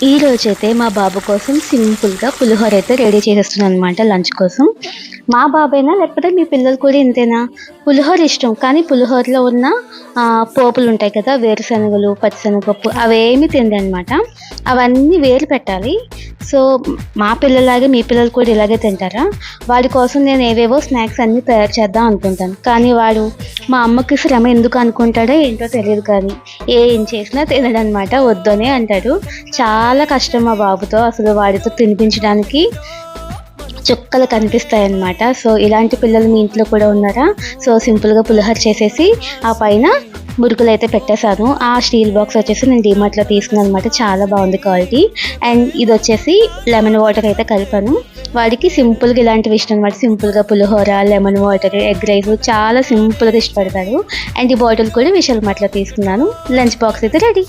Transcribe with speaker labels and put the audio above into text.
Speaker 1: ఈ రోజైతే మా బాబు కోసం సింపుల్‌గా పులిహోర అయితే రెడీ చేసేస్తున్నాను అనమాట లంచ్ కోసం. మా బాబేనా? లేకపోతే మీ పిల్లలు కూడా ఇంతేనా? పులిహోర ఇష్టం. కానీ పులిహోరలో ఉన్న పోపులుంటాయి కదా! వేరుశనగలు, పచ్చిశనగపప్పు అవేమీ తినడనమాట. అవన్నీ వేరు పెట్టాలి. సో, మా పిల్లల్లాగే మీ పిల్లలు కూడా ఇలాగే తింటారా? వాడి కోసం నేను ఏవేవో స్నాక్స్ అన్నీ తయారు చేద్దాం అనుకుంటాను. కానీ వాడు మా అమ్మకి శ్రమ ఎందుకు అనుకుంటాడో ఏంటో తెలీదు కానీ, ఏం చేసినా తినడనమాట. వద్దనే అంటాడు. చాలా కష్టం మా బాబుతో. అసలు వాడితో తినిపించడానికి చుక్కలు కనిపిస్తాయన్నమాట. సో, ఇలాంటి పిల్లలు మీ ఇంట్లో కూడా ఉన్నారా? సో, సింపుల్‌గా పులిహోర చేసేసి ఆ పైన మురుకులైతే పెట్టేసాను. ఆ స్టీల్ బాక్స్ వచ్చేసి నేను డీమార్ట్‌లో తీసుకున్నాననమాట. చాలా బాగుంది క్వాలిటీ. అండ్ ఇదొచ్చేసి లెమన్ వాటర్ అయితే కలిపాను. వాడికి సింపుల్‌గా ఇలాంటివి ఇష్టం అనమాట. సింపుల్‌గా పులిహోర, లెమన్ వాటర్, ఎగ్ రైస్ చాలా సింపుల్‌గా ఇష్టపడతాడు. అండ్ ఈ బాటిల్ కూడా విశాల్ మార్ట్‌లో తీసుకున్నాను. లంచ్ బాక్స్ అయితే రెడీ.